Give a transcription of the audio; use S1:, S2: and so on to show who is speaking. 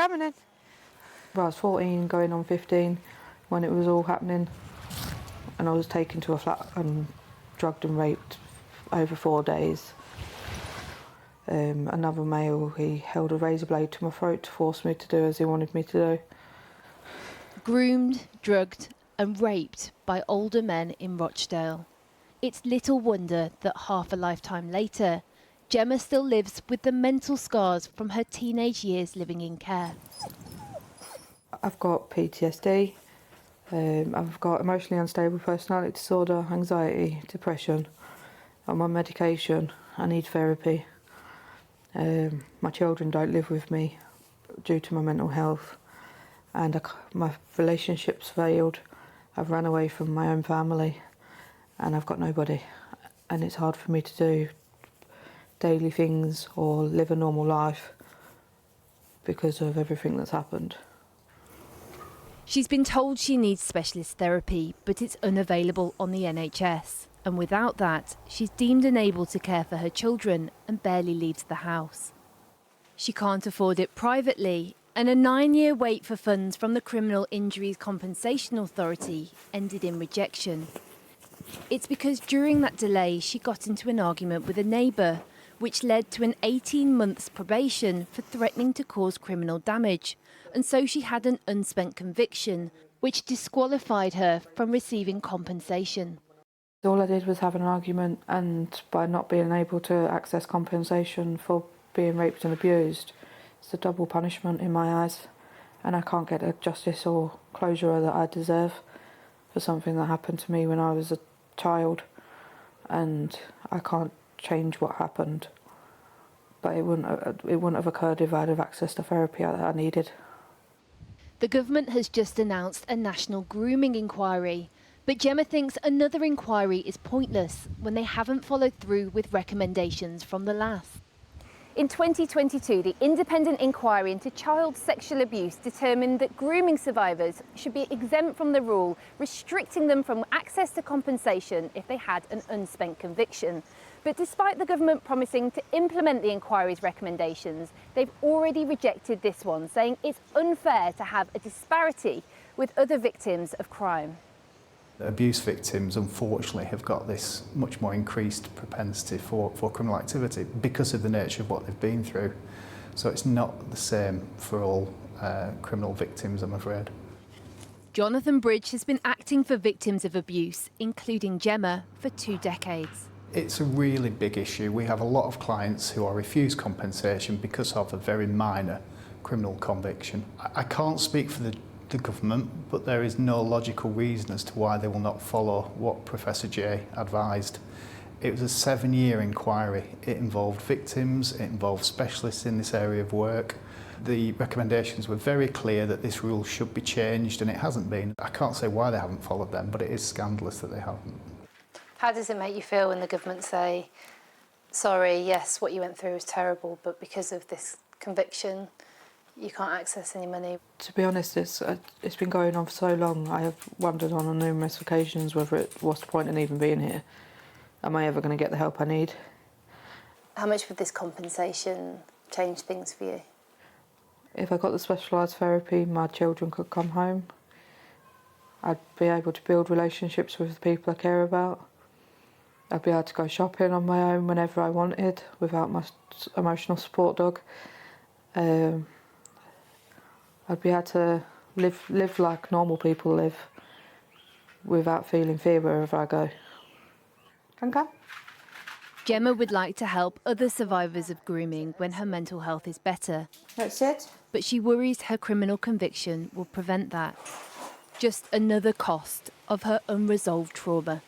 S1: coming in. Well, I was 14 going on 15 when it was all happening, and I was taken to a flat and drugged and raped over 4 days. Another male, he held a razor blade to my throat to force me to do as he wanted me to do.
S2: Groomed, drugged and raped by older men in Rochdale. It's little wonder that half a lifetime later, Gemma still lives with the mental scars from her teenage years living in care.
S1: I've got PTSD, I've got emotionally unstable personality disorder, anxiety, depression. I'm on medication, I need therapy. My children don't live with me due to my mental health, and my relationship's failed. I've run away from my own family and I've got nobody, and it's hard for me to do daily things or live a normal life because of everything that's happened.
S2: She's been told she needs specialist therapy, but it's unavailable on the NHS. And without that, she's deemed unable to care for her children and barely leaves the house. She can't afford it privately, and a 9-year wait for funds from the Criminal Injuries Compensation Authority ended in rejection. It's because during that delay she got into an argument with a neighbour, which led to an 18 months probation for threatening to cause criminal damage, and so she had an unspent conviction, which disqualified her from receiving compensation.
S1: All I did was have an argument, and by not being able to access compensation for being raped and abused, it's a double punishment in my eyes, and I can't get the justice or closure that I deserve for something that happened to me when I was a child, and I can't change what happened, but it wouldn't have occurred if I'd have access to therapy that I needed.
S2: The government has just announced a national grooming inquiry, but Gemma thinks another inquiry is pointless when they haven't followed through with recommendations from the last. In 2022, the independent inquiry into child sexual abuse determined that grooming survivors should be exempt from the rule restricting them from access to compensation if they had an unspent conviction. But despite the government promising to implement the inquiry's recommendations, they've already rejected this one, saying it's unfair to have a disparity with other victims of crime.
S3: Abuse victims, unfortunately, have got this much more increased propensity for criminal activity because of the nature of what they've been through. So it's not the same for all criminal victims, I'm afraid.
S2: Jonathan Bridge has been acting for victims of abuse, including Gemma, for 2 decades.
S3: It's a really big issue. We have a lot of clients who are refused compensation because of a very minor criminal conviction. I can't speak for the government, but there is no logical reason as to why they will not follow what Professor J advised. It was a 7-year inquiry. It involved victims, it involved specialists in this area of work. The recommendations were very clear that this rule should be changed, and it hasn't been. I can't say why they haven't followed them, but it is scandalous that they haven't.
S4: How does it make you feel when the government say, sorry, yes, what you went through was terrible, but because of this conviction, you can't access any money?
S1: To be honest, it's been going on for so long. I have wondered on numerous occasions what's the point in even being here. Am I ever going to get the help I need?
S4: How much would this compensation change things for you?
S1: If I got the specialised therapy, my children could come home. I'd be able to build relationships with the people I care about. I'd be able to go shopping on my own whenever I wanted without my emotional support dog. I'd be able to live like normal people live without feeling fear wherever I go. Come.
S2: Gemma would like to help other survivors of grooming when her mental health is better.
S1: That's it.
S2: But she worries her criminal conviction will prevent that. Just another cost of her unresolved trauma.